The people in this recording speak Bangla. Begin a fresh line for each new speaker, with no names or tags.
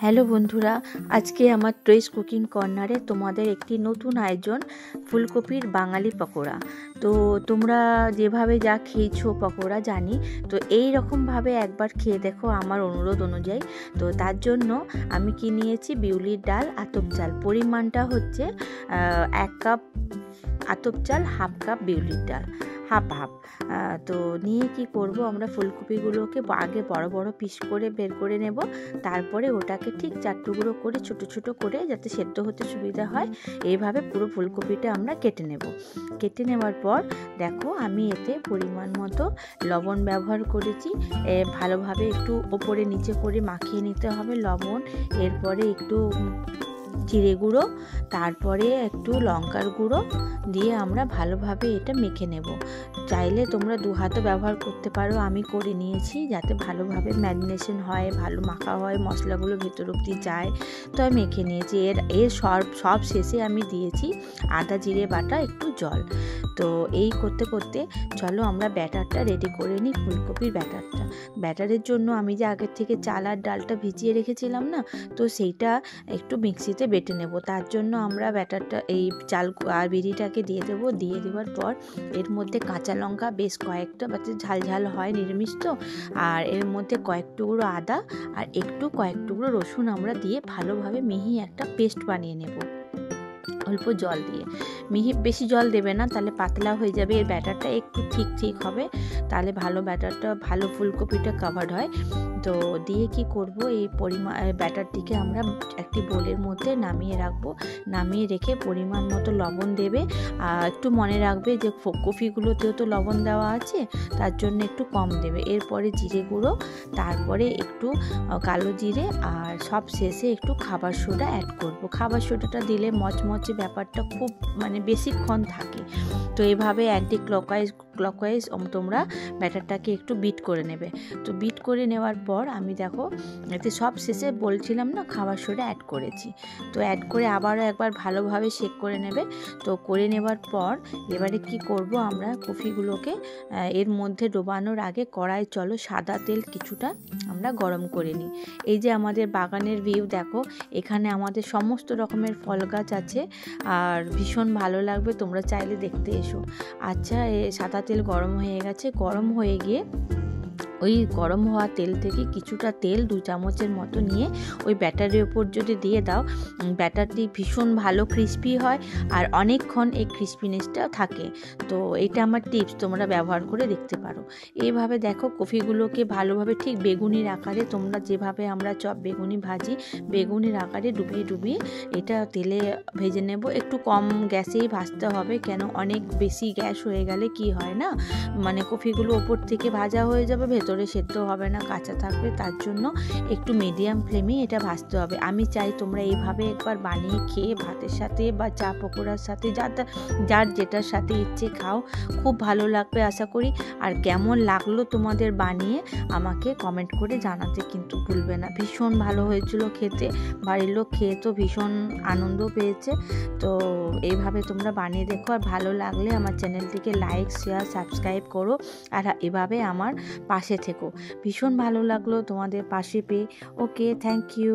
হ্যালো বন্ধুরা, আজকে আমার ট্রেস কুকিং কর্নারে তোমাদের একটি নতুন আয়োজন, ফুলকপির বাঙালি পকোড়া। তো তোমরা যেভাবে যা খেয়েছো পকোড়া জানি, তো এই রকমভাবে একবার খেয়ে দেখো আমার অনুরোধ অনুযায়ী। তো তার জন্য আমি কি নিয়েছি, বিউলির ডাল, আতপ চাল। পরিমাণটা হচ্ছে 1 কাপ আতপ চাল, 1/2 কাপ বিউলির ডাল, হাফ হাফ। তো নিয়ে কি করব, আমরা ফুলকপিগুলোকে আগে বড় বড় পিস করে বের করে নেব। তারপরে ওটাকে ঠিক 4 টুকরো করে ছোট ছোট করে, যাতে সেদ্ধ হতে সুবিধা হয়, এইভাবে পুরো ফুলকপিটা আমরা কেটে নেব। কেটে নেওয়ার পর দেখো, আমি এতে পরিমাণ মতো লবণ ব্যবহার করেছি। ভালোভাবে একটু ওপরে নিচে করে মাখিয়ে নিতে হবে লবণ। এরপরে একটু জিরে গুঁড়ো, তারপরে একটু লঙ্কার গুঁড়ো দিয়ে আমরা ভালোভাবে এটা মেখে নেব। চাইলে তোমরা 2 হাতও ব্যবহার করতে পারো, আমি করে নিয়েছি যাতে ভালোভাবে ম্যারিনেশন হয়, ভালো মাখা হয়, মশলাগুলো ভেতর অবধি যায়। তো আমি মেখে নিয়েছি। এর সব শেষে আমি দিয়েছি আদা জিরে বাটা, একটু জল। তো এই করতে করতে চলো আমরা ব্যাটারটা রেডি করে নিই, ফুলকপির ব্যাটারটা। ব্যাটারের জন্য আমি যে আগের থেকে চাল আর ডালটা ভিজিয়ে রেখেছিলাম না, তো সেইটা একটু মিক্সিতে বেটে নেব। তার জন্য আমরা ব্যাটারটা, এই চাল আর বিরিটাকে দিয়ে দেবো। দিয়ে দেওয়ার পর এর মধ্যে কাঁচা লঙ্কা বেশ কয়েকটা, যাতে ঝাল ঝাল হয়, নিরামিষ তো। আর এর মধ্যে কয়েক টুকরো আদা আর কয়েক টুকরো রসুন আমরা দিয়ে ভালোভাবে মিহি একটা পেস্ট বানিয়ে নেব, অল্প জল দিয়ে। বেশি জল দেবে না, তাহলে পাতলা হয়ে যাবে। এর ব্যাটারটা একটু ঠিক হবে, তাহলে ভালো ব্যাটারটা, ভালো ফুলকপিটা কাভার্ড হয়। তো দিয়ে কি করব, এই ব্যাটারটিকে আমরা একটি বোলের মধ্যে নামিয়ে রাখবো। নামিয়ে রেখে পরিমাণ মতো লবণ দেবে। একটু মনে রাখবে যে কপিগুলোতেও তো লবণ দেওয়া আছে, তার জন্য একটু কম দেবে। এরপরে জিরে গুঁড়ো, তারপরে একটু কালো জিরে, আর সব শেষে একটু খাবার সোডা অ্যাড করব। খাবার সোডাটা দিলে মচমচে ব্যাপারটা খুব বেশিক্ষণ থাকে। তো এইভাবে অ্যান্টি ক্লকওয়াইজ তোমরা ব্যাটারটাকে একটু বিট করে নেবে। তো বিট করে নেওয়ার পর আমি দেখো, এতে সব শেষে বলছিলাম না, খাবার সোডা অ্যাড করেছি। তো অ্যাড করে আবারও একবার ভালোভাবে শেক করে নেবে। তো করে নেওয়ার পর এবারে কি করব, আমরা কফিগুলোকে এর মধ্যে ডোবানোর আগে কড়াই চলো সাদা তেল কিছুটা আমরা গরম করে নিই। এই যে আমাদের বাগানের ভিউ দেখো, এখানে আমাদের সমস্ত রকমের ফল গাছ আছে, আর ভীষণ ভালো লাগবে, তোমরা চাইলে দেখতে এসো। আচ্ছা, সাদা তেল গরম হয়ে গেছে। গরম হয়ে গিয়ে ওই গরম হওয়া তেল থেকে কিছুটা তেল 2 চামচের মতো নিয়ে ওই ব্যাটারের ওপর যদি দিয়ে দাও, ব্যাটারটি ভীষণ ভালো ক্রিস্পি হয়, আর অনেকক্ষণ এই ক্রিস্পিনেসটা থাকে। তো এটা আমার টিপস, তোমরা ব্যবহার করে দেখতে পারো। এইভাবে দেখো কফিগুলোকে ভালোভাবে ঠিক বেগুনির আকারে, তোমরা যেভাবে আমরা চপ বেগুনি ভাজি, বেগুনির আকারে ডুবিয়ে এটা তেলে ভেজে নেব। একটু কম গ্যাসেই ভাজতে হবে, কেন অনেক বেশি গ্যাস হয়ে গেলে কি হয় না, কফিগুলো ওপর থেকে ভাজা হয়ে যাবে, ভেতরে সেদ্ধ হবে না, কাঁচা থাকবে। তার জন্য একটু মিডিয়াম ফ্লেমেই এটা ভাজতে হবে। আমি চাই তোমরা এইভাবে একবার বানিয়ে খেয়ে ভাতের সাথে বা চা পকোড়ার সাথে, যার যেটার সাথে ইচ্ছে খাও, খুব ভালো লাগবে আশা করি। আর কেমন লাগলো তোমাদের বানিয়ে আমাকে কমেন্ট করে জানাতে কিন্তু ভুলবে না। ভীষণ ভালো হয়েছিল খেতে, বাড়ির লোক খেয়ে তো ভীষণ আনন্দ পেয়েছে। তো এইভাবে তোমরা বানিয়ে দেখো, আর ভালো লাগলে আমার চ্যানেলটিকে লাইক, শেয়ার, সাবস্ক্রাইব করো, আর এভাবে আমার পাশে থেকো। ভীষণ ভালো লাগলো তোমাদের পাশে পেয়ে। ওকে, থ্যাংক ইউ।